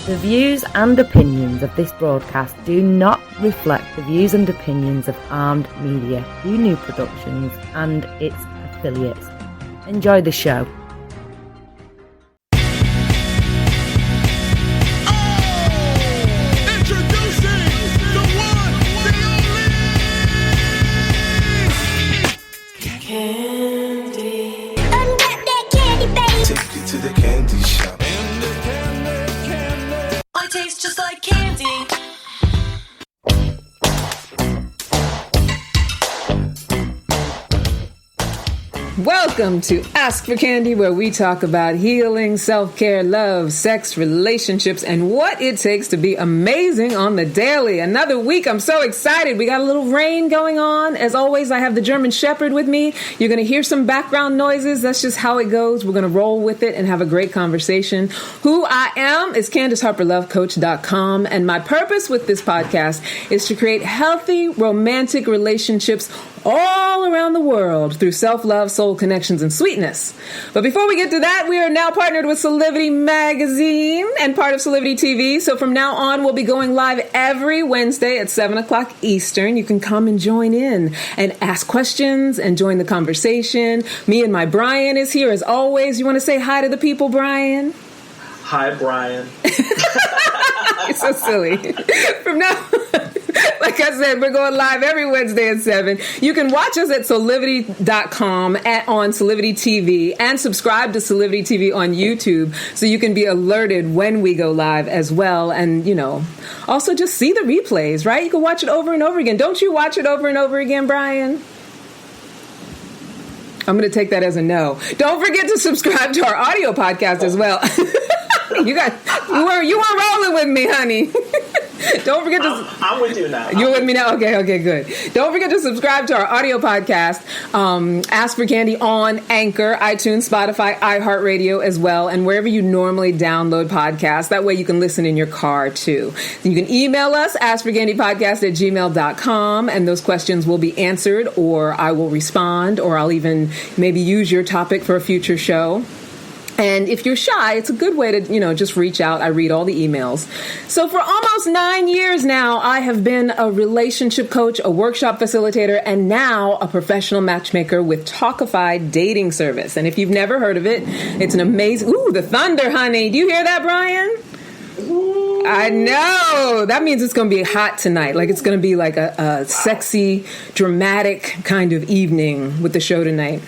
The views and opinions of this broadcast do not reflect the views and opinions of Armed Media, New Productions and its affiliates. Enjoy the show. Tastes just like candy. Welcome to Ask for Candy, where we talk about healing, self-care, love, sex, relationships, and what it takes to be amazing on the daily. Another week. I'm so excited. We got a little rain going on. As always, I have the German Shepherd with me. You're going to hear some background noises. That's just how it goes. We're going to roll with it and have a great conversation. Who I am is CandiceHarperLoveCoach.com, and my purpose with this podcast is to create healthy, romantic relationships all around the world through self-love, soul connections, and sweetness. But before we get to that, we are now partnered with Celebrity Magazine and part of Celebrity TV. So from now on, we'll be going live every Wednesday at 7 o'clock Eastern. You can come and join in and ask questions and join the conversation. Me and my Brian is here as always. You want to say hi to the people, Brian? Hi, Brian. You're so silly. From now like I said, we're going live every Wednesday at 7. You can watch us at Celebrity.com on Celebrity TV and subscribe to Celebrity TV on YouTube so you can be alerted when we go live as well. And, you know, also just see the replays, right? You can watch it over and over again. Don't you watch it over and over again, Brian? I'm going to take that as a no. Don't forget to subscribe to our audio podcast as well. You were rolling with me, honey. Don't forget to... I'm with you now. You're with me now? Okay, good. Don't forget to subscribe to our audio podcast, Ask for Candy on Anchor, iTunes, Spotify, iHeartRadio as well, and wherever you normally download podcasts. That way you can listen in your car, too. You can email us, askforcandypodcast@gmail.com, and those questions will be answered, or I will respond, or I'll even maybe use your topic for a future show. And if you're shy, it's a good way to, just reach out. I read all the emails. So for almost 9 years now, I have been a relationship coach, a workshop facilitator, and now a professional matchmaker with Talkify dating service. And if you've never heard of it, it's an amazing... Ooh, the thunder, honey. Do you hear that, Brian? Ooh. I know. That means it's going to be hot tonight. Like it's going to be like a sexy, dramatic kind of evening with the show tonight.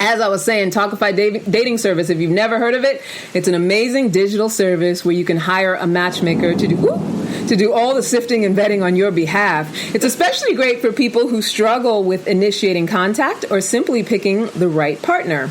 As I was saying, Talkify dating service, if you've never heard of it, it's an amazing digital service where you can hire a matchmaker to do all the sifting and vetting on your behalf. It's especially great for people who struggle with initiating contact or simply picking the right partner.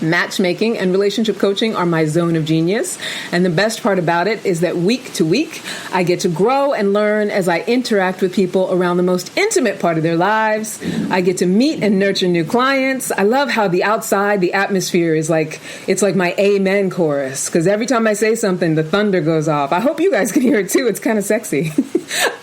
Matchmaking and relationship coaching are my zone of genius. And the best part about it is that week to week, I get to grow and learn as I interact with people around the most intimate part of their lives. I get to meet and nurture new clients. I love how the atmosphere is it's like my amen chorus. Because every time I say something, the thunder goes off. I hope you guys can hear it too. It's kind of sexy.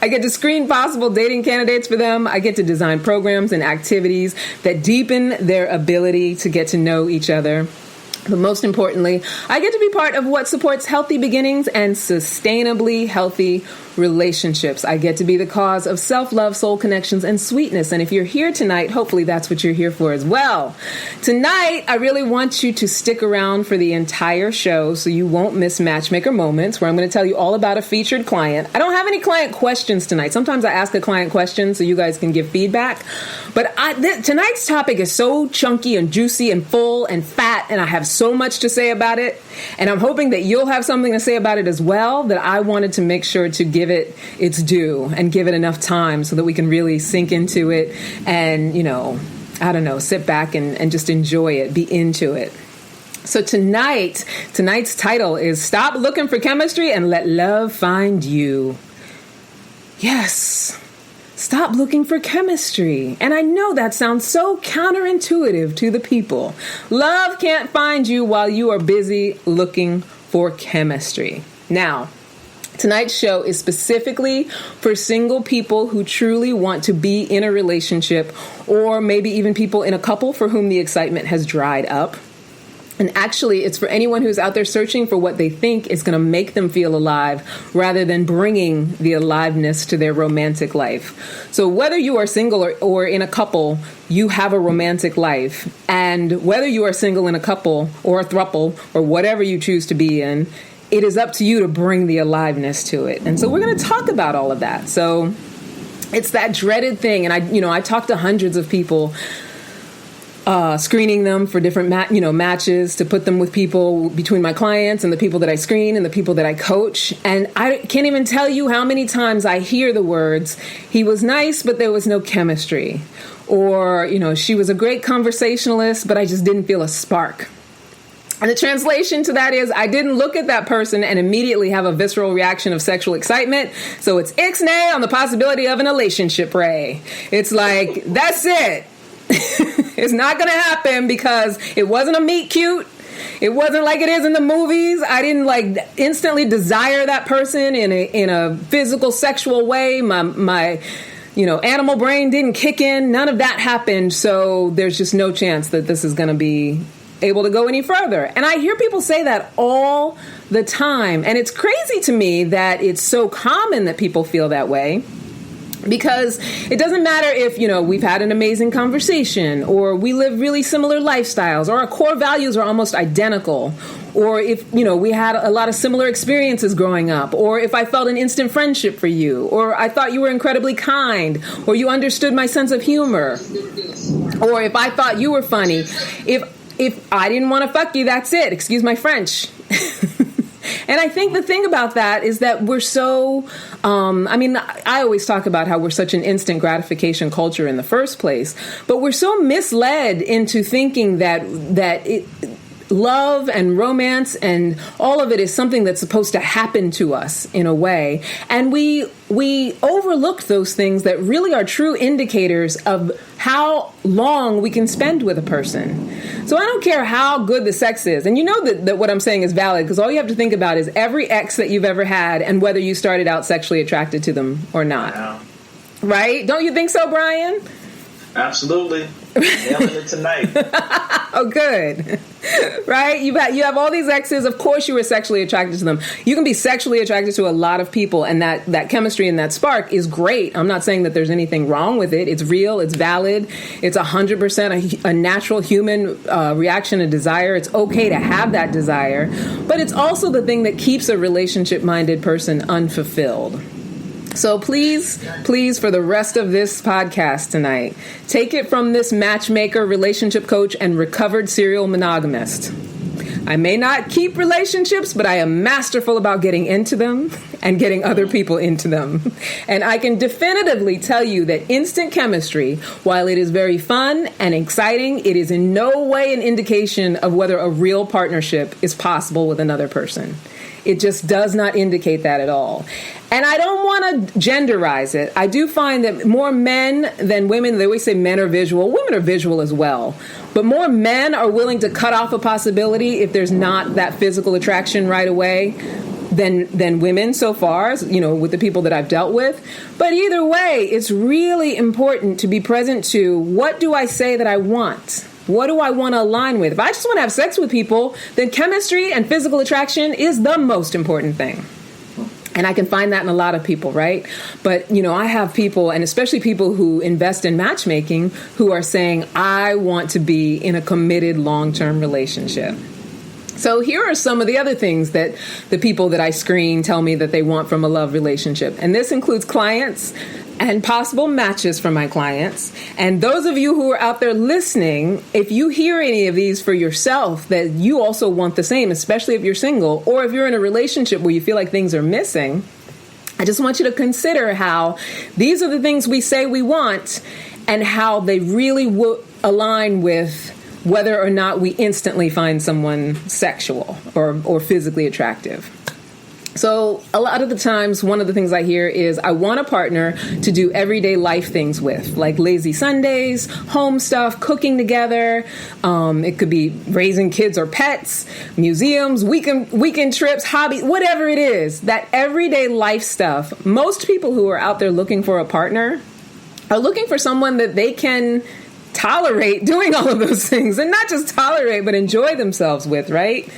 I get to screen possible dating candidates for them. I get to design programs and activities that deepen their ability to get to know each other. But most importantly, I get to be part of what supports healthy beginnings and sustainably healthy relationships. I get to be the cause of self-love, soul connections, and sweetness. And if you're here tonight, hopefully that's what you're here for as well. Tonight, I really want you to stick around for the entire show so you won't miss Matchmaker Moments, where I'm going to tell you all about a featured client. I don't have any client questions tonight. Sometimes I ask a client question so you guys can give feedback. But tonight's topic is so chunky and juicy and full and fat, and I have so much to say about it. And I'm hoping that you'll have something to say about it as well, that I wanted to make sure to give it its due and give it enough time so that we can really sink into it and, sit back and just enjoy it, be into it. So tonight's title is Stop Looking for Chemistry and Let Love Find You. Yes. Stop looking for chemistry. And I know that sounds so counterintuitive to the people. Love can't find you while you are busy looking for chemistry. Now, tonight's show is specifically for single people who truly want to be in a relationship, or maybe even people in a couple for whom the excitement has dried up. And actually, it's for anyone who's out there searching for what they think is going to make them feel alive rather than bringing the aliveness to their romantic life. So whether you are single or in a couple, you have a romantic life. And whether you are single in a couple or a throuple or whatever you choose to be in, it is up to you to bring the aliveness to it. And so we're going to talk about all of that. So it's that dreaded thing. And I talked to hundreds of people, screening them for different matches to put them with people between my clients and the people that I screen and the people that I coach. And I can't even tell you how many times I hear the words, he was nice, but there was no chemistry. Or, she was a great conversationalist, but I just didn't feel a spark. And the translation to that is, I didn't look at that person and immediately have a visceral reaction of sexual excitement. So it's ixnay on the possibility of an relationship, Ray. It's like, that's it. It's not going to happen because it wasn't a meet cute. It wasn't like it is in the movies. I didn't instantly desire that person in a physical, sexual way. My animal brain didn't kick in. None of that happened. So there's just no chance that this is going to be able to go any further. And I hear people say that all the time. And it's crazy to me that it's so common that people feel that way. Because it doesn't matter if, we've had an amazing conversation or we live really similar lifestyles or our core values are almost identical, or if, we had a lot of similar experiences growing up, or if I felt an instant friendship for you, or I thought you were incredibly kind, or you understood my sense of humor, or if I thought you were funny. If I didn't want to fuck you, that's it. Excuse my French. And I think the thing about that is that we're so, I always talk about how we're such an instant gratification culture in the first place, but we're so misled into thinking that love and romance and all of it is something that's supposed to happen to us in a way. And we overlooked those things that really are true indicators of how long we can spend with a person. So I don't care how good the sex is. And you know that what I'm saying is valid because all you have to think about is every ex that you've ever had and whether you started out sexually attracted to them or not. Wow. Right? Don't you think so, Brian? Absolutely. Nailing it tonight. Oh, good. Right? You have all these exes. Of course you were sexually attracted to them. You can be sexually attracted to a lot of people, and that chemistry and that spark is great. I'm not saying that there's anything wrong with it. It's real. It's valid. It's 100% a natural human reaction and desire. It's okay to have that desire. But it's also the thing that keeps a relationship-minded person unfulfilled. So please, for the rest of this podcast tonight, take it from this matchmaker, relationship coach, and recovered serial monogamist. I may not keep relationships, but I am masterful about getting into them and getting other people into them. And I can definitively tell you that instant chemistry, while it is very fun and exciting, it is in no way an indication of whether a real partnership is possible with another person. It just does not indicate that at all. And I don't want to genderize it. I do find that more men than women, they always say men are visual. Women are visual as well. But more men are willing to cut off a possibility if there's not that physical attraction right away than women so far, with the people that I've dealt with. But either way, it's really important to be present to what do I say that I want? What do I want to align with? If I just want to have sex with people, then chemistry and physical attraction is the most important thing. And I can find that in a lot of people, right? But, I have people, and especially people who invest in matchmaking, who are saying, I want to be in a committed long-term relationship. So here are some of the other things that the people that I screen tell me that they want from a love relationship. And this includes clients and possible matches for my clients. And those of you who are out there listening, if you hear any of these for yourself, that you also want the same, especially if you're single, or if you're in a relationship where you feel like things are missing, I just want you to consider how these are the things we say we want and how they really align with whether or not we instantly find someone sexual or physically attractive. So a lot of the times, one of the things I hear is I want a partner to do everyday life things with, like lazy Sundays, home stuff, cooking together. It could be raising kids or pets, museums, weekend trips, hobby, whatever it is, that everyday life stuff. Most people who are out there looking for a partner are looking for someone that they can tolerate doing all of those things, and not just tolerate, but enjoy themselves with, right?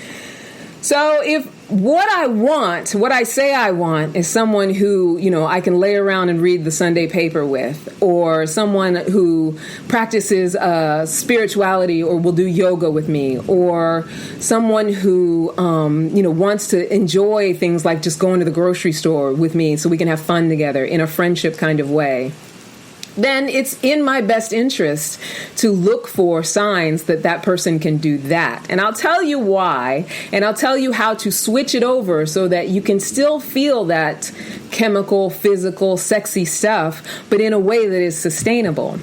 So if what I say I want is someone who, I can lay around and read the Sunday paper with, or someone who practices spirituality or will do yoga with me, or someone who, wants to enjoy things like just going to the grocery store with me so we can have fun together in a friendship kind of way, then it's in my best interest to look for signs that that person can do that. And I'll tell you why, and I'll tell you how to switch it over so that you can still feel that chemical, physical, sexy stuff, but in a way that is sustainable.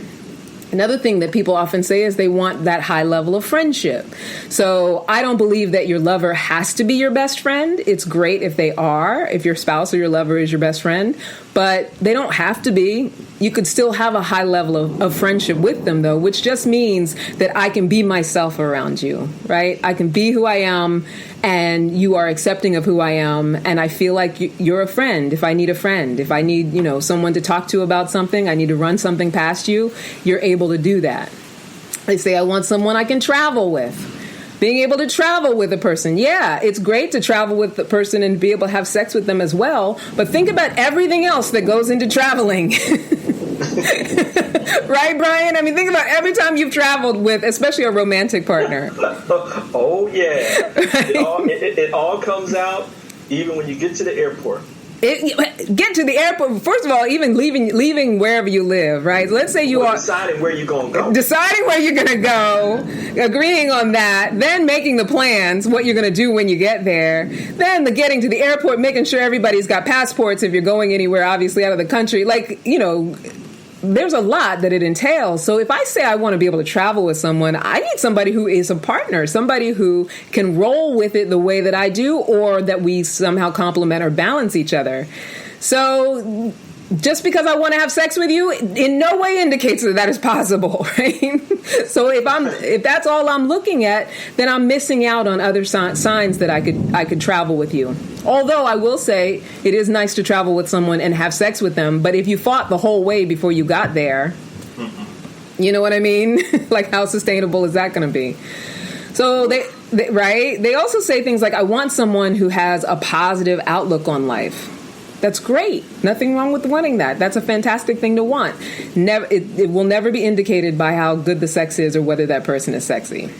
Another thing that people often say is they want that high level of friendship. So I don't believe that your lover has to be your best friend. It's great if they are, if your spouse or your lover is your best friend, but they don't have to be. You could still have a high level of friendship with them, though, which just means that I can be myself around you, right? I can be who I am, and you are accepting of who I am, and I feel like you're a friend. If I need a friend, if I need, someone to talk to about something, I need to run something past you, you're able to do that. They say, I want someone I can travel with. Being able to travel with a person. Yeah, it's great to travel with the person and be able to have sex with them as well, but think about everything else that goes into traveling. Right, Brian? I mean, think about every time you've traveled with, especially a romantic partner. Oh, yeah. Right? It all comes out even when you get to the airport. Get to the airport. First of all, even leaving wherever you live, right? Let's say you are deciding where you're going to go. Deciding where you're going to go, agreeing on that, then making the plans, what you're going to do when you get there, then the getting to the airport, making sure everybody's got passports if you're going anywhere, obviously out of the country. There's a lot that it entails. So if I say I want to be able to travel with someone, I need somebody who is a partner, somebody who can roll with it the way that I do, or that we somehow complement or balance each other. So just because I want to have sex with you in no way indicates that is possible, right? So if that's all I'm looking at, then I'm missing out on other signs that I could travel with you. Although I will say it is nice to travel with someone and have sex with them, but if you fought the whole way before you got there, you know what I mean? Like, how sustainable is that going to be? So they also say things like, I want someone who has a positive outlook on life. That's great. Nothing wrong with wanting that. That's a fantastic thing to want. It will never be indicated by how good the sex is or whether that person is sexy.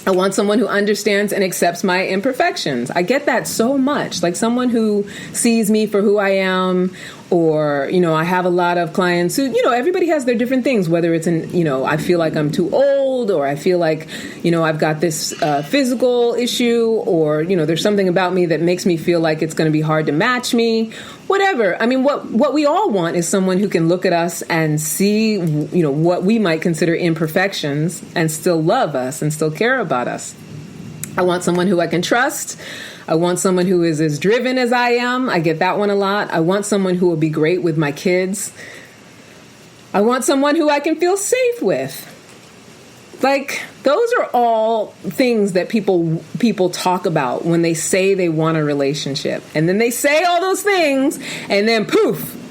I want someone who understands and accepts my imperfections. I get that so much. Like someone who sees me for who I am, or, I have a lot of clients who, everybody has their different things, whether it's I feel like I'm too old, or I feel like, I've got this physical issue, or, there's something about me that makes me feel like it's going to be hard to match me, whatever. I mean, what we all want is someone who can look at us and see, what we might consider imperfections and still love us and still care about us. I want someone who I can trust. I want someone who is as driven as I am. I get that one a lot. I want someone who will be great with my kids. I want someone who I can feel safe with. Like, those are all things that people talk about when they say they want a relationship. And then they say all those things, and then poof,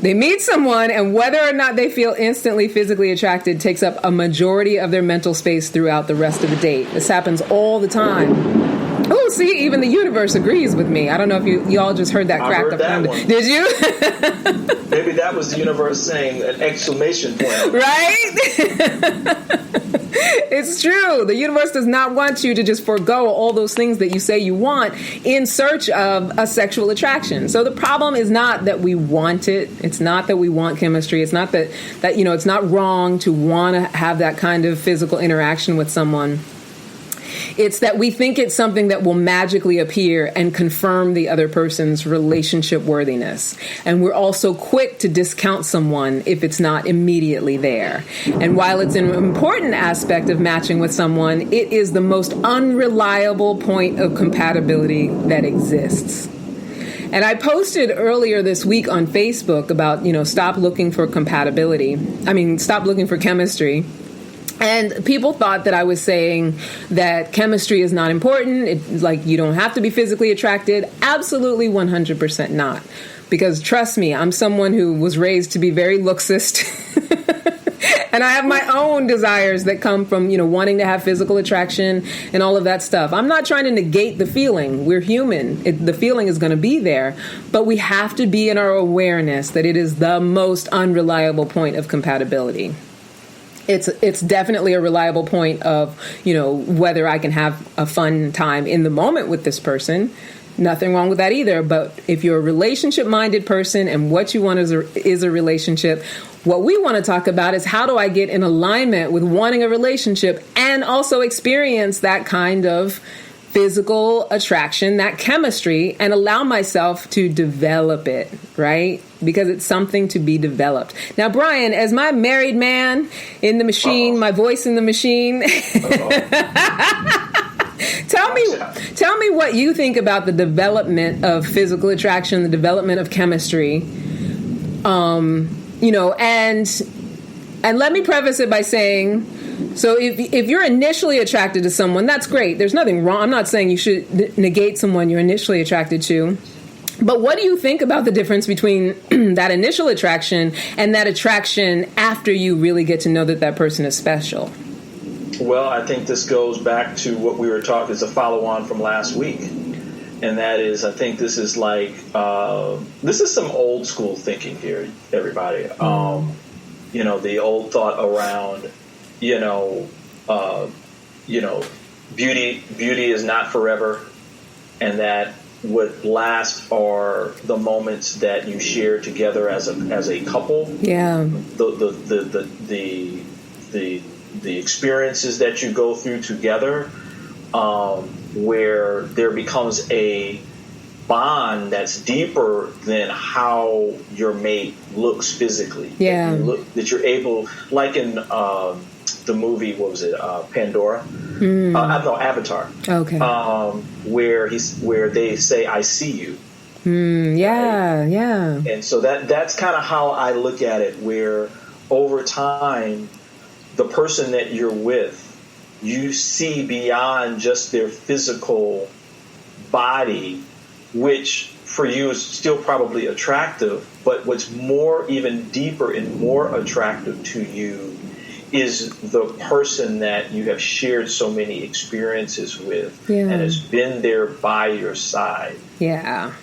they meet someone, and whether or not they feel instantly physically attracted takes up a majority of their mental space throughout the rest of the date. This happens all the time. Oh, see, even the universe agrees with me. I don't know if you all just heard that cracked up. Did you? Maybe that was the universe saying an exclamation point. Right? It's true. The universe does not want you to just forego all those things that you say you want in search of a sexual attraction. So the problem is not that we want it. It's not that we want chemistry. It's not that it's not wrong to want to have that kind of physical interaction with someone. It's that we think it's something that will magically appear and confirm the other person's relationship worthiness. And we're also quick to discount someone if it's not immediately there. And while it's an important aspect of matching with someone, it is the most unreliable point of compatibility that exists. And I posted earlier this week on Facebook about, stop looking for stop looking for chemistry. And people thought that I was saying that chemistry is not important. You don't have to be physically attracted. Absolutely 100% not. Because trust me, I'm someone who was raised to be very looksist. And I have my own desires that come from, wanting to have physical attraction and all of that stuff. I'm not trying to negate the feeling. We're human. The feeling is going to be there. But we have to be in our awareness that it is the most unreliable point of compatibility. It's definitely a reliable point of, whether I can have a fun time in the moment with this person. Nothing wrong with that either. But if you're a relationship-minded person and what you want is a relationship, what we want to talk about is how do I get in alignment with wanting a relationship and also experience that kind of physical attraction, that chemistry, and allow myself to develop it, right? Because it's something to be developed. Now, Brian, as my married man in the machine, my voice in the machine, tell me what you think about the development of physical attraction, the development of chemistry, and let me preface it by saying, so if you're initially attracted to someone, that's great. There's nothing wrong. I'm not saying you should negate someone you're initially attracted to. But what do you think about the difference between that initial attraction and that attraction after you really get to know that person is special? Well, I think this goes back to what we were talking, is a follow-on from last week. And that is, I think this is like, this is some old school thinking here, everybody. The old thought around, beauty is not forever, and that what lasts are the moments that you share together as a couple. Yeah. The experiences that you go through together, where there becomes a bond that's deeper than how your mate looks physically. Yeah. That you're able, like in the movie, what was it, Pandora? Avatar. Okay. Where they say, "I see you." Yeah, right? Yeah. And so that's kind of how I look at it, where over time, the person that you're with, you see beyond just their physical body, which for you is still probably attractive, but what's even deeper and more attractive to you is the person that you have shared so many experiences with and has been there by your side. Yeah.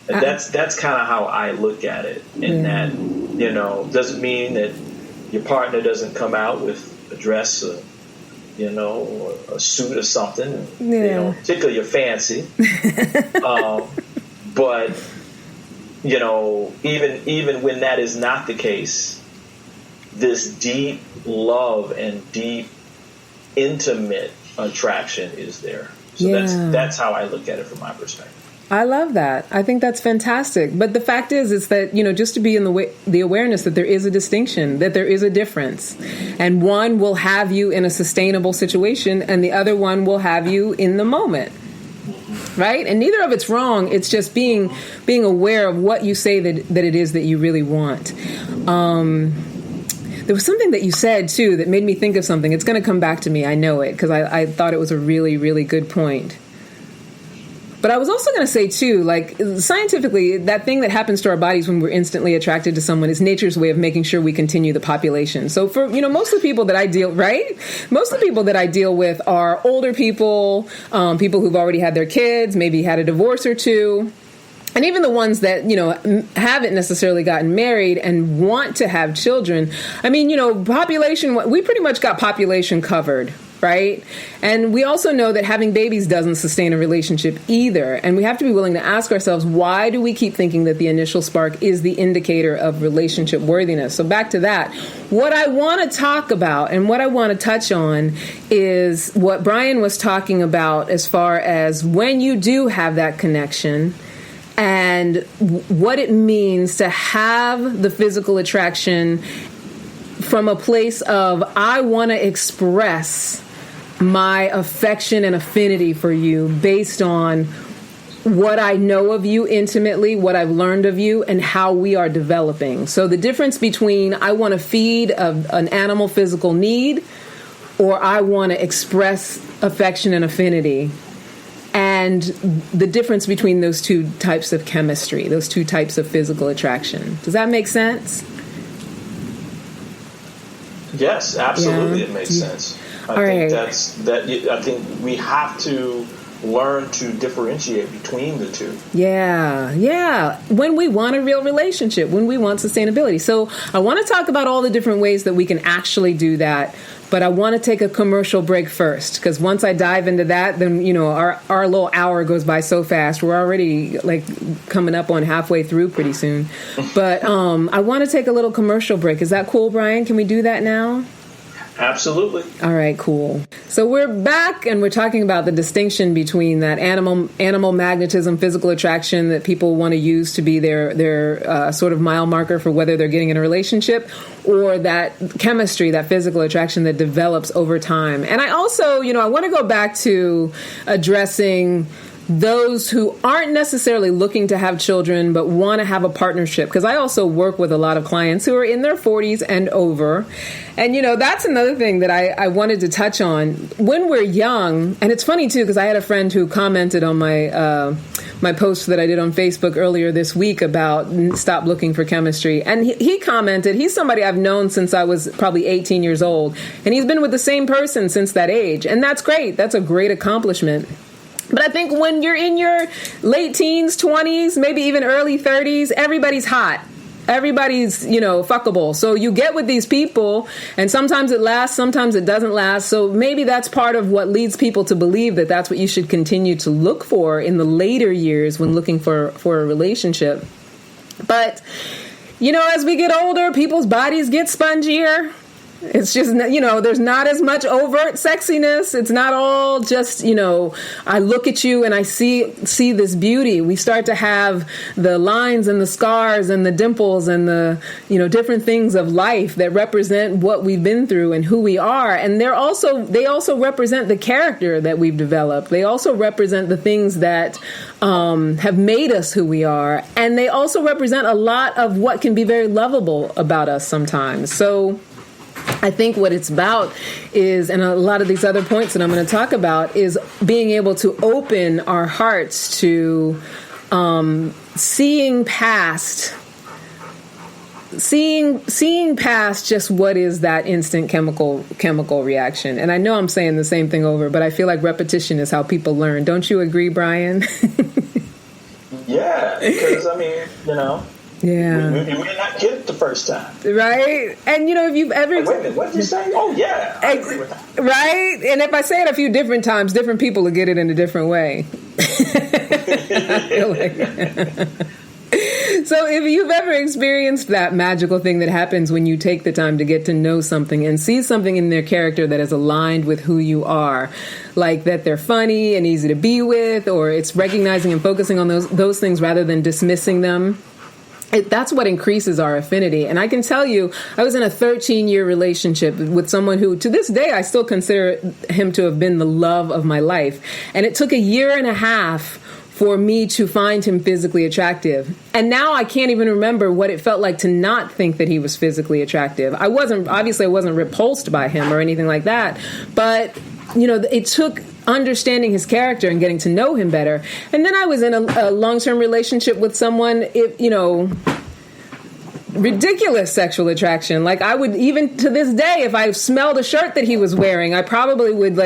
That's kind of how I look at it. And that, doesn't mean that your partner doesn't come out with a dress, or a suit or something. Particularly your fancy. But even when that is not the case, this deep love and deep intimate attraction is there. So that's how I look at it from my perspective. I love that. I think that's fantastic. But the fact is that, just to be in the awareness that there is a distinction, that there is a difference. And one will have you in a sustainable situation and the other one will have you in the moment. Right? And neither of it's wrong. It's just being aware of what you say that it is that you really want. There was something that you said, too, that made me think of something. It's going to come back to me. I know it, because I thought it was a really, really good point. But I was also going to say, too, like, scientifically, that thing that happens to our bodies when we're instantly attracted to someone is nature's way of making sure we continue the population. So for, most of the people that I deal with are older people, people who've already had their kids, maybe had a divorce or two. And even the ones that, haven't necessarily gotten married and want to have children. I mean, population, we pretty much got population covered, right? And we also know that having babies doesn't sustain a relationship either. And we have to be willing to ask ourselves, why do we keep thinking that the initial spark is the indicator of relationship worthiness? So back to that. What I want to talk about and what I want to touch on is what Brian was talking about as far as when you do have that connection, and what it means to have the physical attraction from a place of, I want to express my affection and affinity for you based on what I know of you intimately, what I've learned of you, and how we are developing. So the difference between I want to feed an animal physical need, or I want to express affection and affinity, and the difference between those two types of chemistry, those two types of physical attraction. Does that make sense? Yes, absolutely, Yeah. it makes sense. I right. think I think we have to learn to differentiate between the two. Yeah. When we want a real relationship, when we want sustainability. So I want to talk about all the different ways that we can actually do that. But I want to take a commercial break first, because once I dive into that, then, our little hour goes by so fast. We're already like coming up on halfway through pretty soon. But I want to take a little commercial break. Is that cool, Brian? Can we do that now? Absolutely. All right, cool. So we're back, and we're talking about the distinction between that animal magnetism, physical attraction that people want to use to be their sort of mile marker for whether they're getting in a relationship, or that chemistry, that physical attraction that develops over time. And I also, I want to go back to addressing those who aren't necessarily looking to have children but want to have a partnership, because I also work with a lot of clients who are in their 40s and over. And that's another thing that I wanted to touch on. When we're young, and it's funny too, because I had a friend who commented on my post that I did on Facebook earlier this week about stop looking for chemistry, and he commented, he's somebody I've known since I was probably 18 years old, and he's been with the same person since that age, and that's great. That's a great accomplishment. But I think when you're in your late teens, 20s, maybe even early 30s, everybody's hot. Everybody's, fuckable. So you get with these people, and sometimes it lasts, sometimes it doesn't last. So maybe that's part of what leads people to believe that that's what you should continue to look for in the later years when looking for a relationship. But, as we get older, people's bodies get spongier. It's just, there's not as much overt sexiness. It's not all just, I look at you and I see this beauty. We start to have the lines and the scars and the dimples and the, different things of life that represent what we've been through and who we are. And they also represent the character that we've developed. They also represent the things that have made us who we are. And they also represent a lot of what can be very lovable about us sometimes. So I think what it's about is, and a lot of these other points that I'm going to talk about, is being able to open our hearts to seeing past just what is that instant chemical reaction. And I know I'm saying the same thing over, but I feel like repetition is how people learn. Don't you agree, Brian? Yeah, because Yeah. we may not get it the first time. Right? And, if you've ever... Wait a minute, what did you say? Oh, yeah, I agree with that. Right? And if I say it a few different times, different people will get it in a different way. I feel like... So if you've ever experienced that magical thing that happens when you take the time to get to know something and see something in their character that is aligned with who you are, like that they're funny and easy to be with, or it's recognizing and focusing on those things rather than dismissing them, that's what increases our affinity. And I can tell you, I was in a 13-year relationship with someone who, to this day, I still consider him to have been the love of my life. And it took a year and a half for me to find him physically attractive. And now I can't even remember what it felt like to not think that he was physically attractive. I wasn't repulsed by him or anything like that. But, it took understanding his character and getting to know him better. And then I was in a long-term relationship with someone, ridiculous sexual attraction. Like, I would, even to this day, if I smelled a shirt that he was wearing, I probably would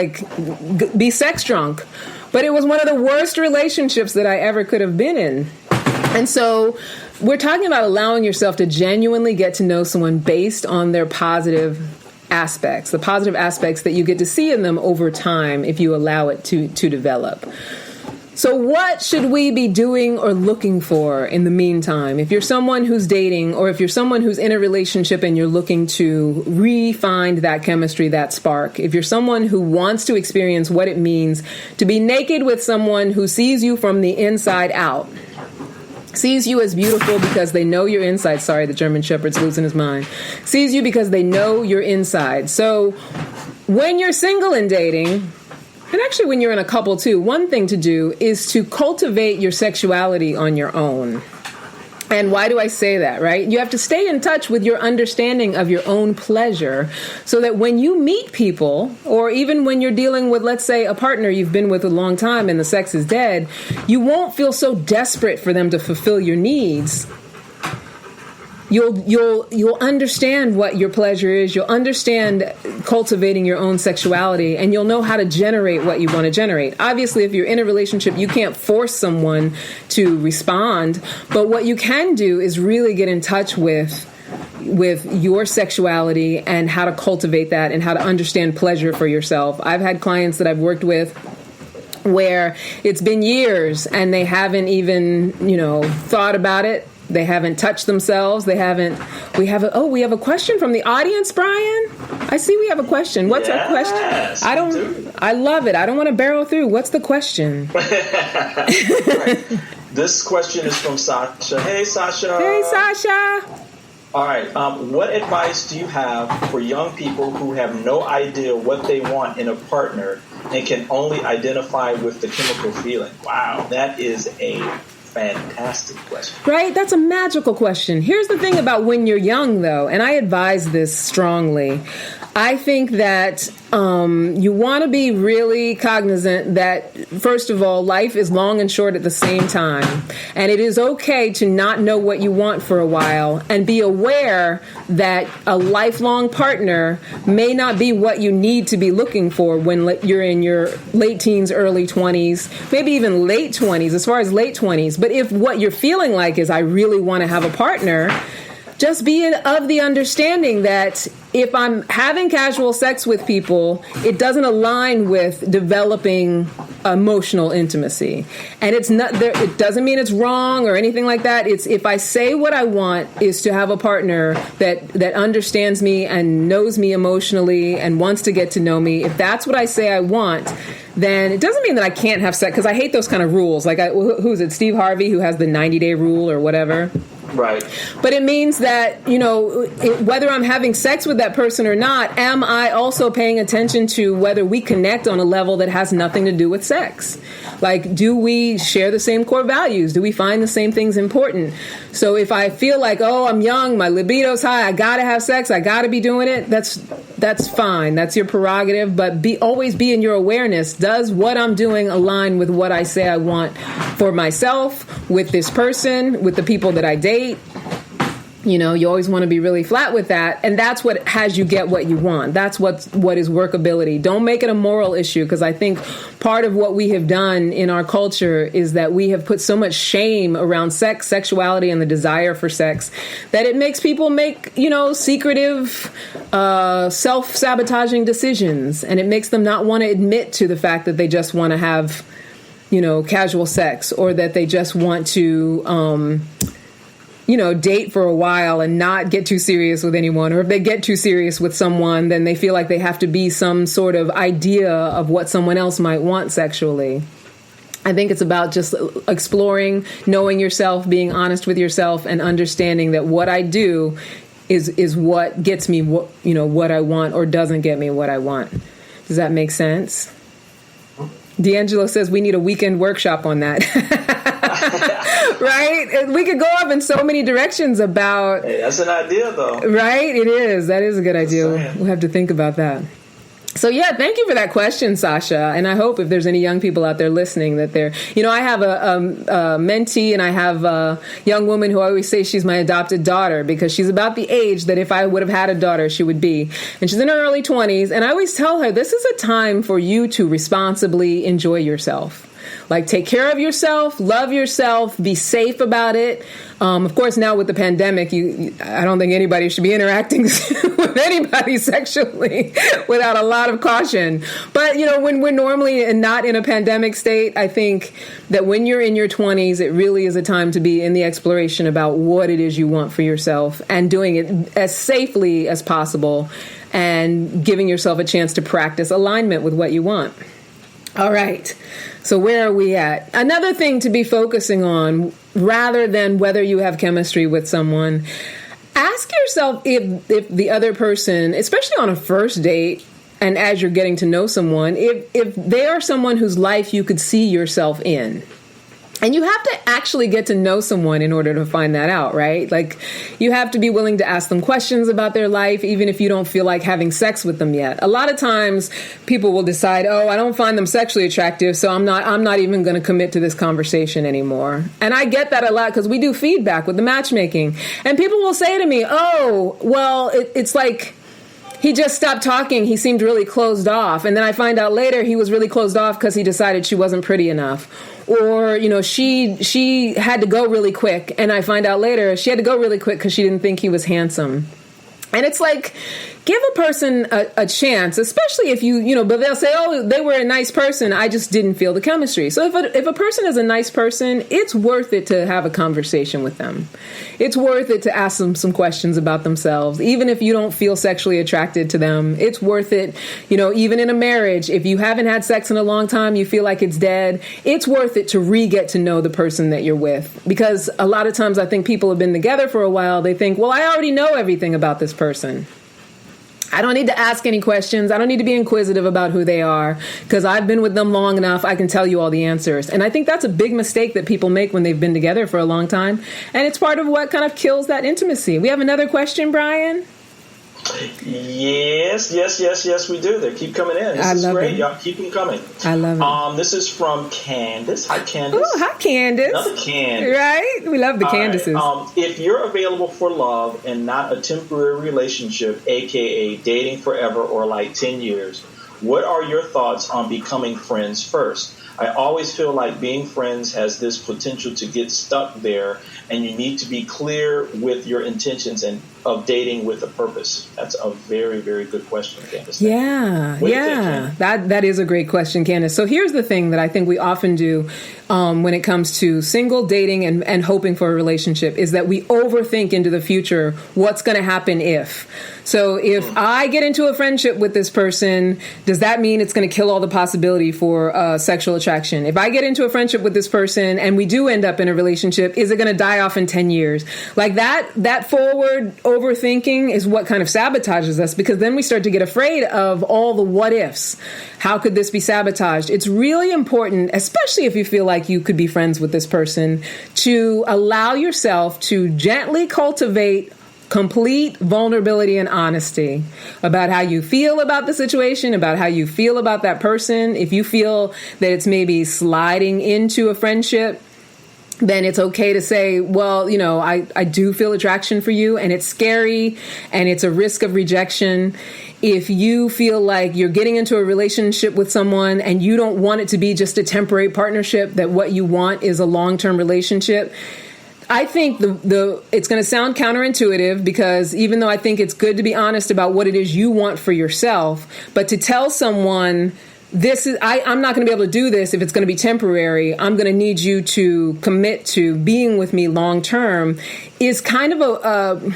be sex drunk. But it was one of the worst relationships that I ever could have been in. And so we're talking about allowing yourself to genuinely get to know someone based on their positive aspects, the positive aspects that you get to see in them over time if you allow it to develop. So what should we be doing or looking for in the meantime? If you're someone who's dating, or if you're someone who's in a relationship and you're looking to re-find that chemistry, that spark, if you're someone who wants to experience what it means to be naked with someone who sees you from the inside out, sees you as beautiful because they know your inside. Sorry, the German Shepherd's losing his mind. Sees you because they know your inside. So when you're single and dating, and actually when you're in a couple too, one thing to do is to cultivate your sexuality on your own. And why do I say that, right? You have to stay in touch with your understanding of your own pleasure so that when you meet people, or even when you're dealing with, let's say, a partner you've been with a long time and the sex is dead, you won't feel so desperate for them to fulfill your needs you'll understand what your pleasure is. You'll understand cultivating your own sexuality, and you'll know how to generate what you want to generate. Obviously, if you're in a relationship, you can't force someone to respond, but what you can do is really get in touch with your sexuality and how to cultivate that and how to understand pleasure for yourself. I've had clients that I've worked with where it's been years and they haven't even, thought about it. They haven't touched themselves. We have a question from the audience, Brian. I see we have a question. What's our question? I love it. I don't want to barrel through. What's the question? Right. This question is from Sasha. Hey, Sasha. Hey, Sasha. All right. What advice do you have for young people who have no idea what they want in a partner and can only identify with the chemical feeling? Wow, that is a fantastic question. Right? That's a magical question. Here's the thing about when you're young, though, and I advise this strongly. I think that you want to be really cognizant that, first of all, life is long and short at the same time. And it is okay to not know what you want for a while and be aware that a lifelong partner may not be what you need to be looking for when you're in your late teens, early 20s, maybe even late 20s, as far as late 20s. But if what you're feeling like is, I really want to have a partner, just be of the understanding that if I'm having casual sex with people, it doesn't align with developing emotional intimacy. And it's not there. It doesn't mean it's wrong or anything like that. It's if I say what I want is to have a partner that understands me and knows me emotionally and wants to get to know me. If that's what I say I want, then it doesn't mean that I can't have sex, because I hate those kind of rules. Like, who's it? Steve Harvey, who has the 90-day rule or whatever. Right. But it means that, whether I'm having sex with that person or not, am I also paying attention to whether we connect on a level that has nothing to do with sex? Like, do we share the same core values? Do we find the same things important? So if I feel like, I'm young, my libido's high, I gotta have sex, I gotta be doing it, that's fine. That's your prerogative. But always be in your awareness. Does what I'm doing align with what I say I want for myself, with this person, with the people that I date? You always want to be really flat with that. And that's what has you get what you want. That's what is workability. Don't make it a moral issue, because I think part of what we have done in our culture is that we have put so much shame around sex, sexuality, and the desire for sex that it makes people make, secretive, self-sabotaging decisions. And it makes them not want to admit to the fact that they just want to have, casual sex, or that they just want to, date for a while and not get too serious with anyone. Or if they get too serious with someone, then they feel like they have to be some sort of idea of what someone else might want sexually. I think it's about just exploring, knowing yourself, being honest with yourself, and understanding that what I do is what gets me what I want, or doesn't get me what I want. Does that make sense? D'Angelo says we need a weekend workshop on that. Right? We could go off in so many directions about... Hey, that's an idea, though. Right? It is. That is a good idea. We'll have to think about that. So, yeah, thank you for that question, Sasha. And I hope if there's any young people out there listening that they're... I have a mentee, and I have a young woman who I always say she's my adopted daughter, because she's about the age that if I would have had a daughter, she would be. And she's in her early 20s. And I always tell her, this is a time for you to responsibly enjoy yourself. Like, take care of yourself, love yourself, be safe about it. Of course, now with the pandemic, I don't think anybody should be interacting with anybody sexually without a lot of caution. But, when we're normally and not in a pandemic state, I think that when you're in your 20s, it really is a time to be in the exploration about what it is you want for yourself, and doing it as safely as possible, and giving yourself a chance to practice alignment with what you want. All right. So where are we at? Another thing to be focusing on, rather than whether you have chemistry with someone, ask yourself if the other person, especially on a first date, and as you're getting to know someone, if they are someone whose life you could see yourself in. And you have to actually get to know someone in order to find that out, right? Like, you have to be willing to ask them questions about their life, even if you don't feel like having sex with them yet. A lot of times people will decide, oh, I don't find them sexually attractive, so I'm not even going to commit to this conversation anymore. And I get that a lot because we do feedback with the matchmaking. And people will say to me, oh, well, it's like, he just stopped talking. He seemed really closed off. And then I find out later he was really closed off because he decided she wasn't pretty enough. Or, you know, she had to go really quick. And I find out later she had to go really quick because she didn't think he was handsome. And it's like, give a person a chance, especially if but they'll say, oh, they were a nice person. I just didn't feel the chemistry. So if a person is a nice person, it's worth it to have a conversation with them. It's worth it to ask them some questions about themselves. Even if you don't feel sexually attracted to them, it's worth it. Even in a marriage, if you haven't had sex in a long time, you feel like it's dead, it's worth it to get to know the person that you're with. Because a lot of times I think people have been together for a while. They think, well, I already know everything about this person. I don't need to ask any questions. I don't need to be inquisitive about who they are because I've been with them long enough. I can tell you all the answers. And I think that's a big mistake that people make when they've been together for a long time. And it's part of what kind of kills that intimacy. We have another question, Brian? Yes, we do. They keep coming in. This is great. Y'all keep them coming. I love it. This is from Candace. Hi, Candace. Oh, hi, Candace. Another Candace. Right? We love the Candaces. Right. If you're available for love and not a temporary relationship, a.k.a. dating forever or like 10 years, what are your thoughts on becoming friends first? I always feel like being friends has this potential to get stuck there, and you need to be clear with your intentions and of dating with a purpose. That's a very, very good question, Candace. Yeah. That is a great question, Candace. So here's the thing that I think we often do when it comes to single dating and hoping for a relationship is that we overthink into the future what's going to happen if. So if I get into a friendship with this person, does that mean it's going to kill all the possibility for sexual attraction? If I get into a friendship with this person and we do end up in a relationship, is it going to die off in 10 years? Like that forward overthinking is what kind of sabotages us, because then we start to get afraid of all the what ifs. How could this be sabotaged? It's really important, especially if you feel like you could be friends with this person, to allow yourself to gently cultivate complete vulnerability and honesty about how you feel about the situation, about how you feel about that person. If you feel that it's maybe sliding into a friendship, then it's okay to say, well, I do feel attraction for you, and it's scary and it's a risk of rejection. If you feel like you're getting into a relationship with someone and you don't want it to be just a temporary partnership, that what you want is a long-term relationship, I think it's going to sound counterintuitive, because even though I think it's good to be honest about what it is you want for yourself, but to tell someone, I'm not going to be able to do this if it's going to be temporary, I'm going to need you to commit to being with me long term, is kind of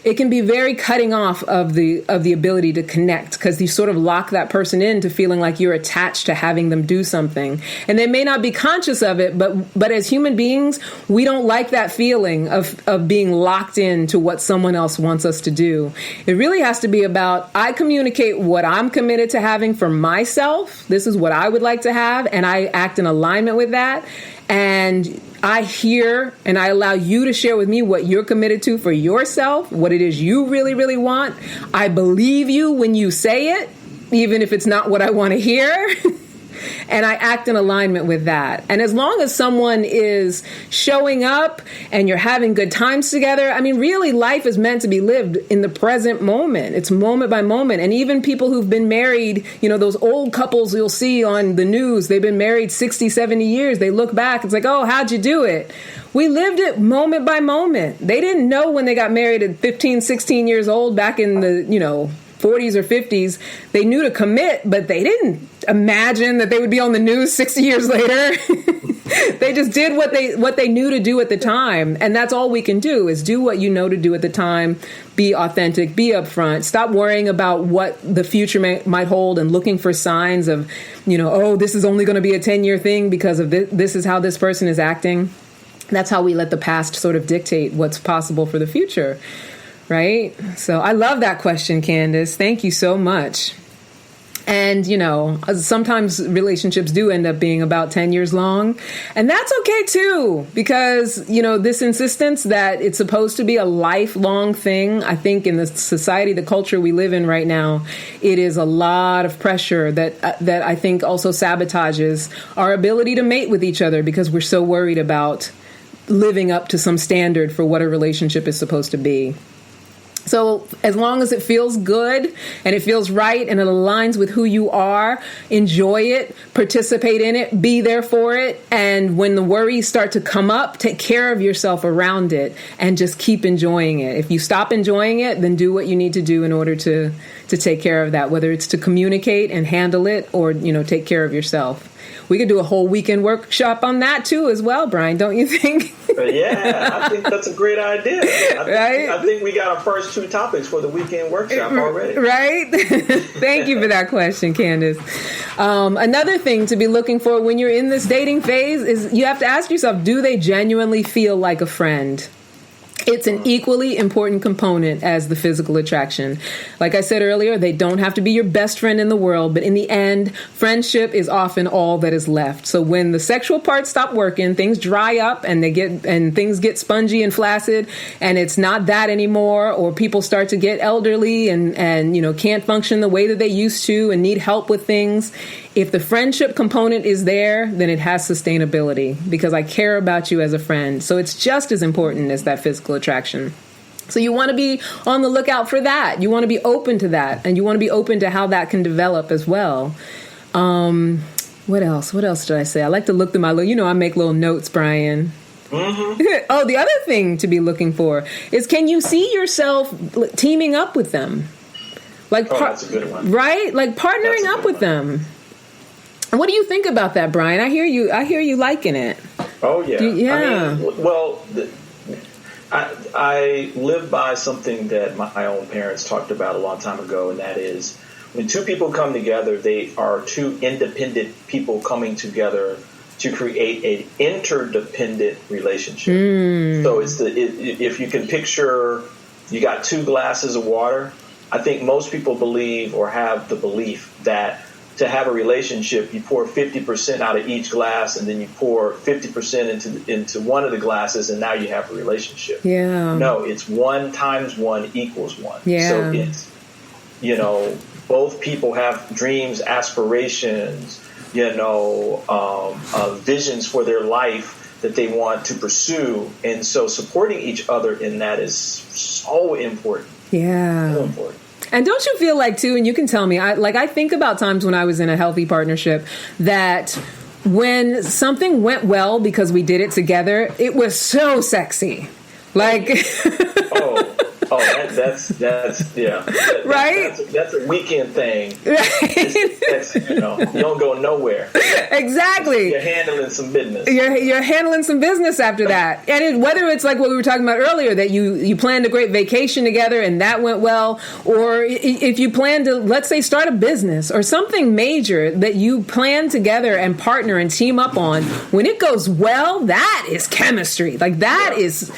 it can be very cutting off of the ability to connect, because you sort of lock that person into feeling like you're attached to having them do something. And they may not be conscious of it, but as human beings, we don't like that feeling of being locked into what someone else wants us to do. It really has to be about, I communicate what I'm committed to having for myself. This is what I would like to have, and I act in alignment with that. And I hear and I allow you to share with me what you're committed to for yourself, what it is you really, really want. I believe you when you say it, even if it's not what I want to hear. And I act in alignment with that. And as long as someone is showing up and you're having good times together, I mean, really, life is meant to be lived in the present moment. It's moment by moment. And even people who've been married, those old couples you'll see on the news, they've been married 60, 70 years. They look back. It's like, oh, how'd you do it? We lived it moment by moment. They didn't know when they got married at 15, 16 years old back in the, 40s or 50s, they knew to commit, but they didn't imagine that they would be on the news 60 years later. They just did what they knew to do at the time. And that's all we can do, is do what you know to do at the time. Be authentic, be upfront. Stop worrying about what the future might hold and looking for signs of, oh, this is only going to be a 10-year thing because of this is how this person is acting. That's how we let the past sort of dictate what's possible for the future. Right? So I love that question, Candace. Thank you so much. And, sometimes relationships do end up being about 10 years long. And that's okay, too, because, this insistence that it's supposed to be a lifelong thing, I think in the society, the culture we live in right now, it is a lot of pressure that I think also sabotages our ability to mate with each other because we're so worried about living up to some standard for what a relationship is supposed to be. So as long as it feels good and it feels right and it aligns with who you are, enjoy it, participate in it, be there for it. And when the worries start to come up, take care of yourself around it and just keep enjoying it. If you stop enjoying it, then do what you need to do in order to take care of that, whether it's to communicate and handle it or, take care of yourself. We could do a whole weekend workshop on that, too, as well, Brian, don't you think? Yeah, I think that's a great idea. I think we got our first 2 topics for the weekend workshop already. Right? Thank you for that question, Candace. Another thing to be looking for when you're in this dating phase is you have to ask yourself, do they genuinely feel like a friend? It's an equally important component as the physical attraction. Like I said earlier, they don't have to be your best friend in the world, but in the end, friendship is often all that is left. So when the sexual parts stop working, things dry up and things get spongy and flaccid, and it's not that anymore, or people start to get elderly and can't function the way that they used to and need help with things. If the friendship component is there, then it has sustainability because I care about you as a friend. So it's just as important as that physical attraction. So you want to be on the lookout for that. You want to be open to that, and you want to be open to how that can develop as well. What else? What else did I say? I like to look through my I make little notes, Brian. Mm-hmm. Oh, the other thing to be looking for is, can you see yourself teaming up with them? That's a good one. Right? Like partnering up with them. What do you think about that, Brian? I hear you liking it. Oh, yeah. Yeah. I live by something that my own parents talked about a long time ago, and that is when 2 people come together, they are 2 independent people coming together to create an interdependent relationship. So if you can picture, you got 2 glasses of water. I think most people believe or have the belief that to have a relationship, you pour 50% out of each glass, and then you pour 50% into one of the glasses, and now you have a relationship. Yeah. No, it's 1 times 1 equals 1. Yeah. So it's, both people have dreams, aspirations, visions for their life that they want to pursue, and so supporting each other in that is so important. Yeah. So important. And don't you feel like, too, and you can tell me, I think about times when I was in a healthy partnership that when something went well because we did it together, it was so sexy. Like... that's yeah. Right? That's a weekend thing. Right. You don't go nowhere. Exactly. You're handling some business. You're handling some business after that. And whether it's like what we were talking about earlier, that you planned a great vacation together and that went well, or if you plan to, let's say, start a business or something major that you plan together and partner and team up on, when it goes well, that is chemistry. Like that is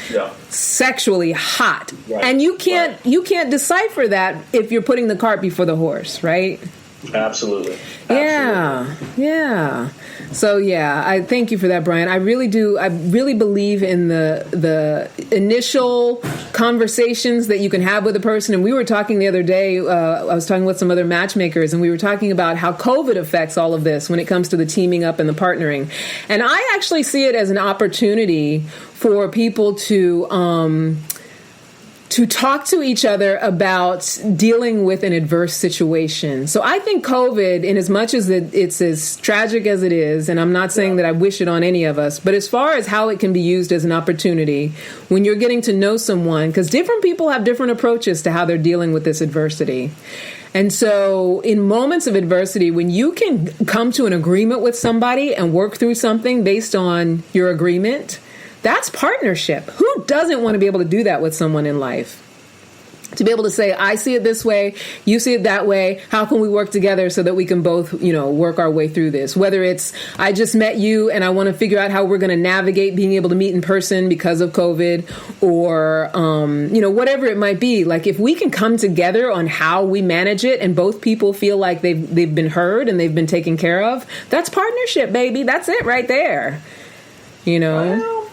sexually hot. Right. And you can't decipher that if you're putting the cart before the horse, right? Absolutely. Yeah. So I thank you for that, Brian. I really do. I really believe in the initial conversations that you can have with a person. And we were talking the other day, I was talking with some other matchmakers, and we were talking about how COVID affects all of this when it comes to the teaming up and the partnering. And I actually see it as an opportunity for people to talk to each other about dealing with an adverse situation. So I think COVID, in as much as it's as tragic as it is, and I'm not saying that I wish it on any of us, but as far as how it can be used as an opportunity when you're getting to know someone, because different people have different approaches to how they're dealing with this adversity. And so in moments of adversity, when you can come to an agreement with somebody and work through something based on your agreement, that's partnership. Who doesn't want to be able to do that with someone in life? To be able to say, I see it this way, you see it that way. How can we work together so that we can both, work our way through this? Whether it's, I just met you and I want to figure out how we're going to navigate being able to meet in person because of COVID, or, whatever it might be. Like, if we can come together on how we manage it and both people feel like they've been heard and they've been taken care of, that's partnership, baby. That's it right there. Well,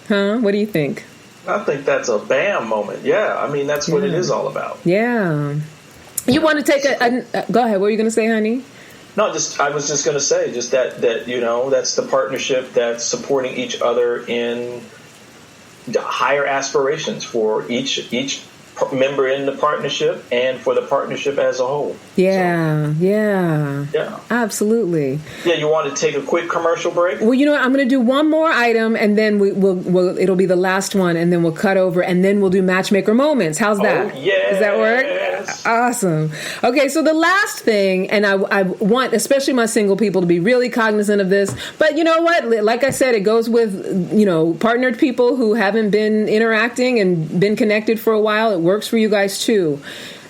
Huh? What do you think? I think that's a bam moment. Yeah, I mean, that's what it is all about. Yeah. You want to take go ahead. What were you going to say, honey? No, I was just going to say just that that's the partnership that's supporting each other in higher aspirations for each member in the partnership and for the partnership as a whole. Yeah, absolutely. Yeah, you want to take a quick commercial break? Well, you know what? I'm going to do one more item, and then we'll it'll be the last one, and then we'll cut over, and then we'll do matchmaker moments. How's that? Oh, yes. Does that work? Awesome. Okay, so the last thing, and I want especially my single people to be really cognizant of this, but you know what? Like I said, it goes with, partnered people who haven't been interacting and been connected for a while. It works for you guys too.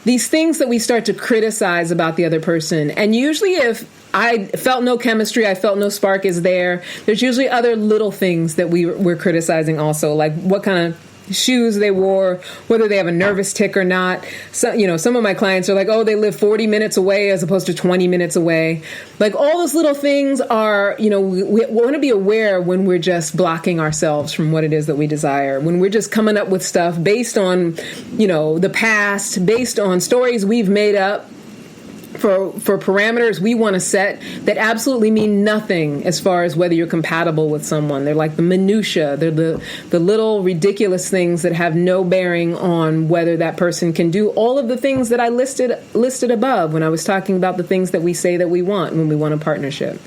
These things that we start to criticize about the other person, and usually if I felt no chemistry, I felt no spark is there's usually other little things that we're criticizing also, like what kind of shoes they wore, whether they have a nervous tick or not. So, some of my clients are like, oh, they live 40 minutes away as opposed to 20 minutes away. Like, all those little things are, we want to be aware when we're just blocking ourselves from what it is that we desire, when we're just coming up with stuff based on, the past, based on stories we've made up for parameters we want to set that absolutely mean nothing as far as whether you're compatible with someone. They're like the minutia. They're the little ridiculous things that have no bearing on whether that person can do all of the things that I listed above when I was talking about the things that we say that we want when we want a partnership.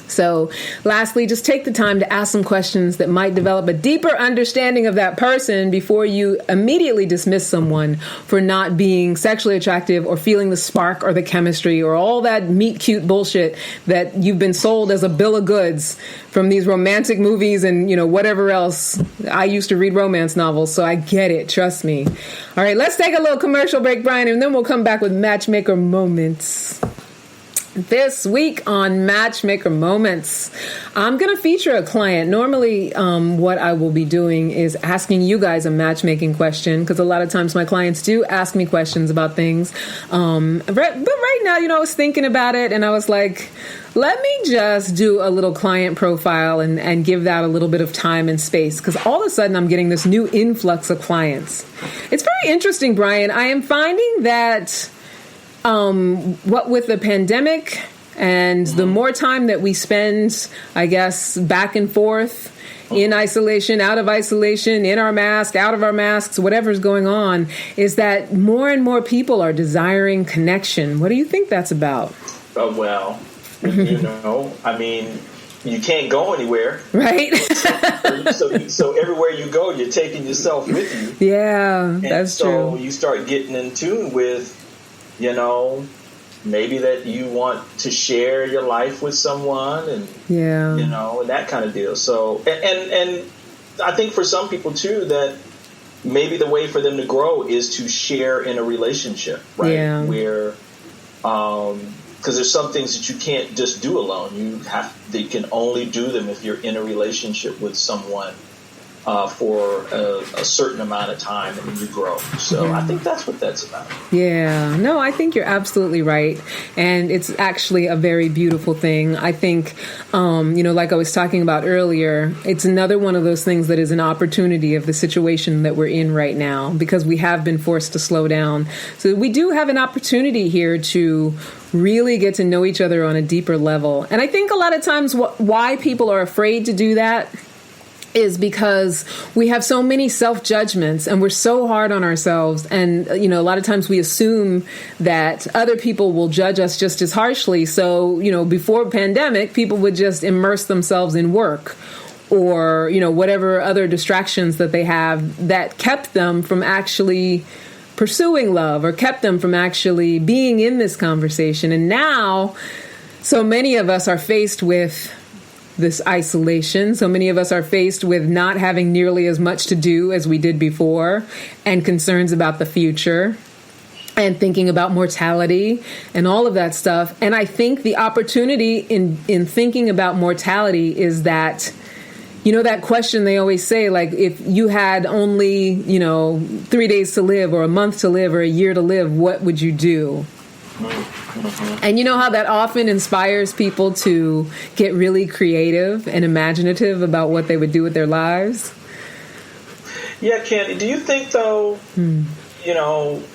So lastly, just take the time to ask some questions that might develop a deeper understanding of that person before you immediately dismiss someone for not being sexually attractive or feeling the spark or the chemistry or all that meet cute bullshit that you've been sold as a bill of goods from these romantic movies and, whatever else. I used to read romance novels, so I get it. Trust me. All right, let's take a little commercial break, Brian, and then we'll come back with Matchmaker Moments. This week on Matchmaker Moments, I'm going to feature a client. Normally, what I will be doing is asking you guys a matchmaking question, because a lot of times my clients do ask me questions about things. But right now, I was thinking about it, and I was like, let me just do a little client profile and give that a little bit of time and space, because all of a sudden I'm getting this new influx of clients. It's very interesting, Brian. I am finding that what with the pandemic and the more time that we spend, I guess, back and forth in isolation, out of isolation, in our mask, out of our masks, whatever's going on, is that more and more people are desiring connection. What do you think that's about? Well, I mean, you can't go anywhere. Right. so everywhere you go, you're taking yourself with you. Yeah, that's true. So you start getting in tune with, maybe that you want to share your life with someone and, and that kind of deal. So, and I think for some people too, that maybe the way for them to grow is to share in a relationship, right? Yeah. Where, because there's some things that you can't just do alone. You can only do them if you're in a relationship with someone for a certain amount of time, and then you grow. So I think that's what that's about. Yeah. No, I think you're absolutely right. And it's actually a very beautiful thing. I think, like I was talking about earlier, it's another one of those things that is an opportunity of the situation that we're in right now, because we have been forced to slow down. So we do have an opportunity here to really get to know each other on a deeper level. And I think a lot of times why people are afraid to do that is because we have so many self-judgments and we're so hard on ourselves. And, a lot of times we assume that other people will judge us just as harshly. So, before pandemic, people would just immerse themselves in work or, whatever other distractions that they have that kept them from actually pursuing love or kept them from actually being in this conversation. And now so many of us are faced with this isolation. So many of us are faced with not having nearly as much to do as we did before, and concerns about the future, and thinking about mortality and all of that stuff. And I think the opportunity in thinking about mortality is that, you know, that question they always say, like, if you had only, 3 days to live, or a month to live, or a year to live, what would you do? And you know how that often inspires people to get really creative and imaginative about what they would do with their lives? Yeah, Candy, do you think, though,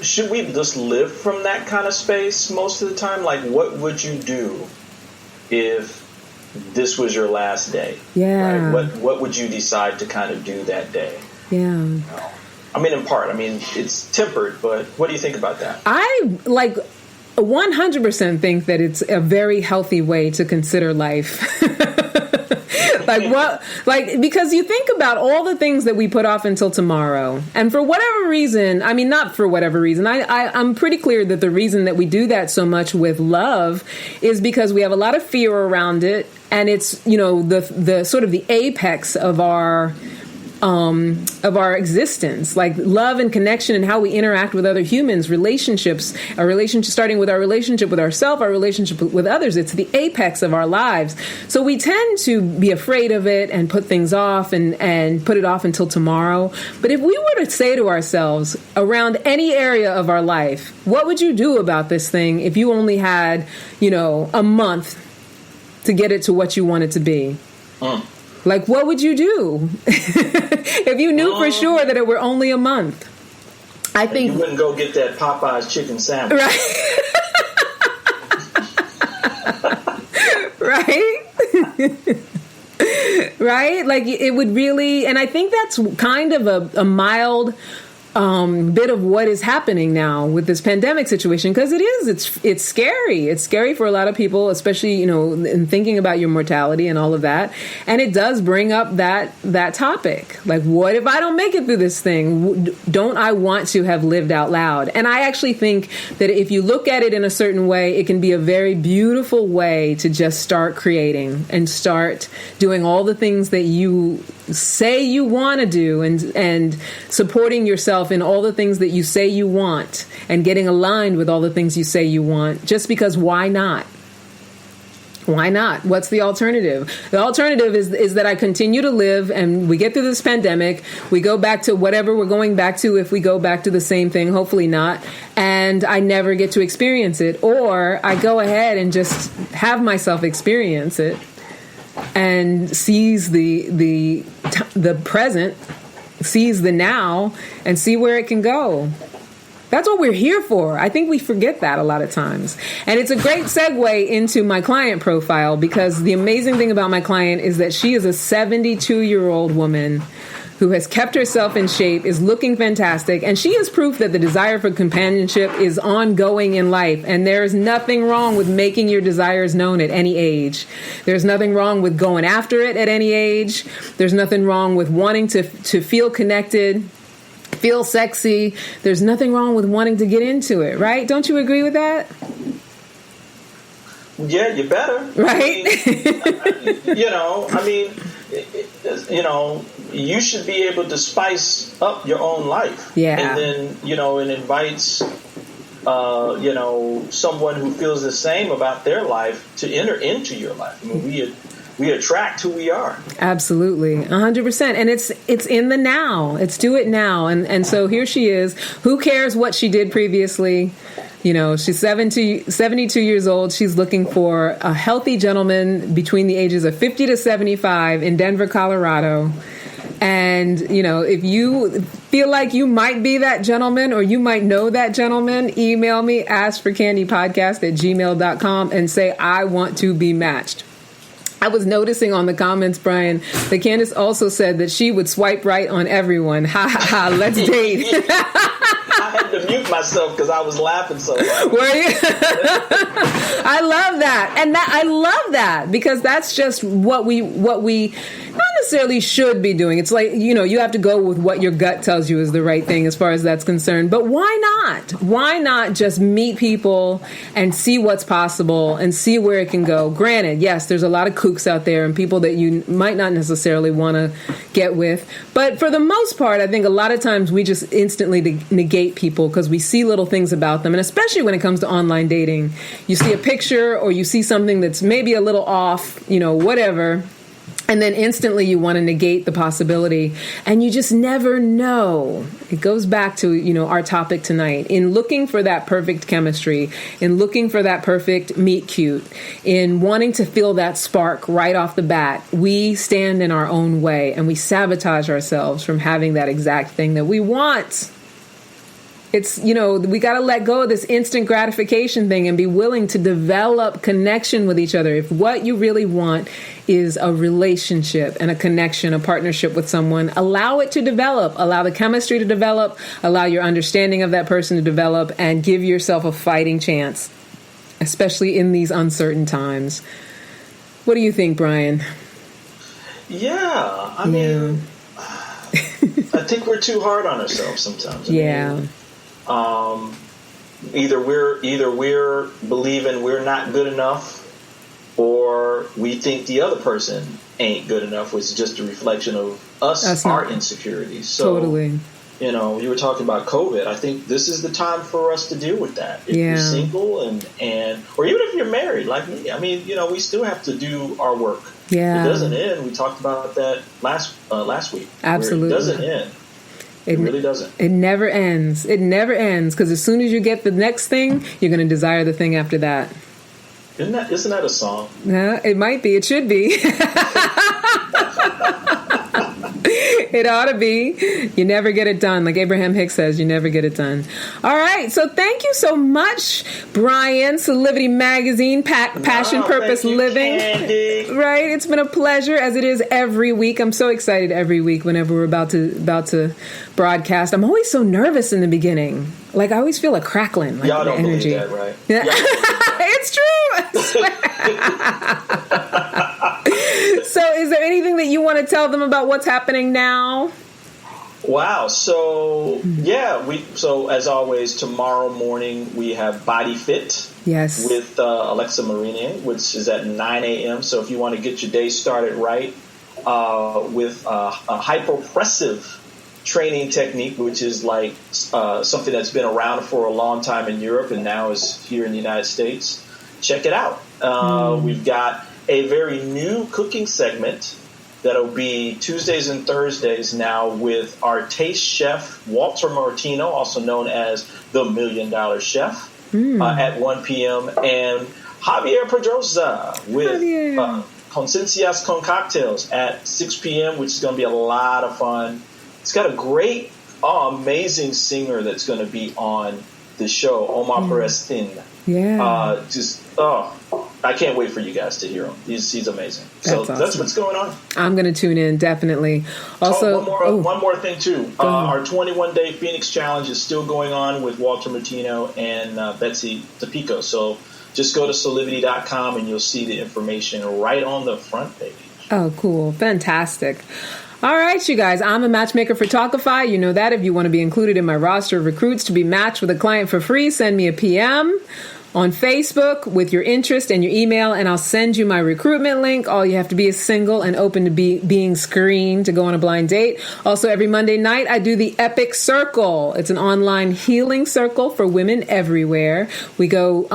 should we just live from that kind of space most of the time? Like, what would you do if this was your last day? Yeah. Right? What would you decide to kind of do that day? Yeah. I mean, in part, it's tempered, but what do you think about that? I 100% think that it's a very healthy way to consider life. Because you think about all the things that we put off until tomorrow, and for whatever reason, not for whatever reason, I'm pretty clear that the reason that we do that so much with love is because we have a lot of fear around it, and it's, the sort of the apex of our existence, like love and connection and how we interact with other humans, relationships, starting with our relationship with ourselves, our relationship with others. It's the apex of our lives. So we tend to be afraid of it and put things off and put it off until tomorrow. But if we were to say to ourselves around any area of our life, what would you do about this thing if you only had, a month to get it to what you want it to be? Like, what would you do if you knew for sure that it were only a month? I think you wouldn't go get that Popeye's chicken sandwich, right? Right? Like, it would really, and I think that's kind of a mild bit of what is happening now with this pandemic situation, because it's scary. It's scary for a lot of people, especially, in thinking about your mortality and all of that. And it does bring up that topic. Like, what if I don't make it through this thing? Don't I want to have lived out loud? And I actually think that if you look at it in a certain way, it can be a very beautiful way to just start creating and start doing all the things that you say you want to do, and supporting yourself in all the things that you say you want, and getting aligned with all the things you say you want, just because why not? Why not? What's the alternative? The alternative is that I continue to live, and we get through this pandemic. We go back to whatever we're going back to, if we go back to the same thing, hopefully not. And I never get to experience it. Or I go ahead and just have myself experience it and seize the present, seize the now, and see where it can go. That's what we're here for. I think we forget that a lot of times. And it's a great segue into my client profile, because the amazing thing about my client is that she is a 72-year-old woman who has kept herself in shape, is looking fantastic, and she is proof that the desire for companionship is ongoing in life. And there is nothing wrong with making your desires known at any age. There's nothing wrong with going after it at any age. There's nothing wrong with wanting to feel connected, feel sexy. There's nothing wrong with wanting to get into it, right? Don't you agree with that? Yeah, you better. Right? You should be able to spice up your own life. Yeah. And then, it invites, someone who feels the same about their life to enter into your life. We attract who we are. Absolutely. 100%. And it's in the now. It's do it now. And so here she is. Who cares what she did previously? She's 72 years old. She's looking for a healthy gentleman between the ages of 50 to 75 in Denver, Colorado. And, if you feel like you might be that gentleman, or you might know that gentleman, email me, askforcandypodcast@gmail.com, and say, I want to be matched. I was noticing on the comments, Brian, that Candace also said that she would swipe right on everyone. Ha ha ha, let's date. I had to mute myself because I was laughing so hard. Were you? I love that. And I love that, because that's just what we not necessarily should be doing. It's like, you have to go with what your gut tells you is the right thing as far as that's concerned. But why not? Why not just meet people and see what's possible and see where it can go? Granted, yes, there's a lot of kooks out there and people that you might not necessarily want to get with. But for the most part, I think a lot of times we just instantly negate people because we see little things about them. And especially when it comes to online dating, you see a picture or you see something that's maybe a little off, whatever. And then instantly you want to negate the possibility, and you just never know. It goes back to, our topic tonight. In looking for that perfect chemistry, in looking for that perfect meet cute, in wanting to feel that spark right off the bat, we stand in our own way and we sabotage ourselves from having that exact thing that we want. It's, we got to let go of this instant gratification thing and be willing to develop connection with each other. If what you really want is a relationship and a connection, a partnership with someone, allow it to develop, allow the chemistry to develop, allow your understanding of that person to develop, and give yourself a fighting chance, especially in these uncertain times. What do you think, Brian? Yeah, I mean, I think we're too hard on ourselves sometimes. Either we're believing we're not good enough, or we think the other person ain't good enough, which is just a reflection of our insecurities. So, totally. You were talking about COVID. I think this is the time for us to deal with that. If you're single and or even if you're married like me, I mean, we still have to do our work. Yeah. It doesn't end. We talked about that last week. Absolutely. It doesn't end. It really doesn't. It never ends. It never ends, because as soon as you get the next thing, you're going to desire the thing after that. Isn't that a song? No, it might be. It should be. It ought to be. You never get it done. Like Abraham Hicks says, you never get it done. All right. So thank you so much, Brian. Solivity Magazine, Passion, Purpose, Living. Candy. Right. It's been a pleasure, as it is every week. I'm so excited every week whenever we're about to broadcast. I'm always so nervous in the beginning. Like I always feel a crackling. Like, y'all don't energy. believe that, right? Yeah. It's true. So is there anything that you want to tell them about what's happening now? Wow. So, so as always, tomorrow morning we have Body Fit. Yes. With Alexa Marinian, which is at 9 a.m. So if you want to get your day started right with a hypopressive training technique, which is like something that's been around for a long time in Europe and now is here in the United States, check it out. We've got a very new cooking segment that'll be Tuesdays and Thursdays now with our taste chef, Walter Martino, also known as the $1 Million Chef, at 1 p.m. and Javier Pedrosa with Conciencias con Cocktails at 6 p.m., which is going to be a lot of fun. It's got a great, amazing singer that's going to be on the show, Omar Perez Thin. Yeah. I can't wait for you guys to hear him. He's amazing. That's what's going on. I'm going to tune in, definitely. Also, one more thing, too. Our 21-day Phoenix Challenge is still going on with Walter Martino and Betsy Tapico. So just go to solivity.com and you'll see the information right on the front page. Oh, cool. Fantastic. All right, you guys, I'm a matchmaker for Talkify. You know that. If you want to be included in my roster of recruits to be matched with a client for free, send me a PM on Facebook with your interest and your email, and I'll send you my recruitment link. All you have to be is single and open to being screened to go on a blind date. Also, every Monday night, I do the Epic Circle. It's an online healing circle for women everywhere. We go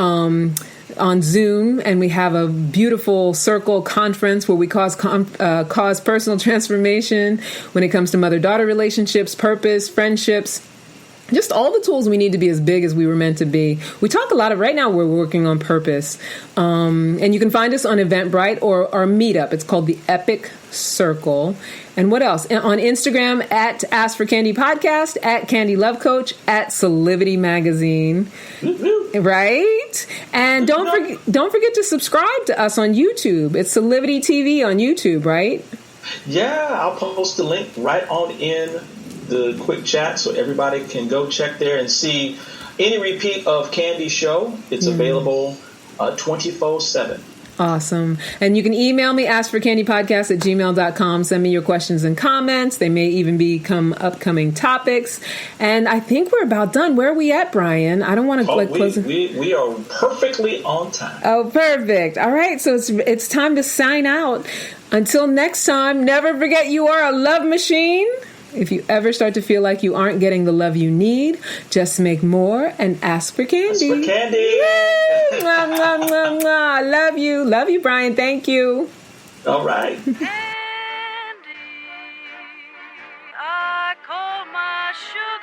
on Zoom, and we have a beautiful circle conference where we cause personal transformation when it comes to mother-daughter relationships, purpose, friendships, just all the tools we need to be as big as we were meant to be. We talk a lot of, right now we're working on purpose. And you can find us on Eventbrite or our meetup. It's called the Epic Circle. And what else? On Instagram at Ask for Candy Podcast, at Candy Love Coach, at Solivity Magazine. Right? And don't forget to subscribe to us on YouTube. It's Solivity TV on YouTube, right? Yeah, I'll post the link right on in the quick chat so everybody can go check there and see any repeat of Candy's show. It's available 24/7. Awesome. And you can email me, askforcandypodcast@gmail.com. Send me your questions and comments. They may even become upcoming topics. And I think we're about done. Where are we at, Brian? I don't want to close. We are perfectly on time. Oh, perfect. All right. So it's time to sign out. Until next time, never forget you are a love machine. If you ever start to feel like you aren't getting the love you need, just make more and ask for candy. Ask for candy. Mwah, mwah, mwah, mwah. Love you. Love you, Brian. Thank you. All right. Candy, I call my sugar.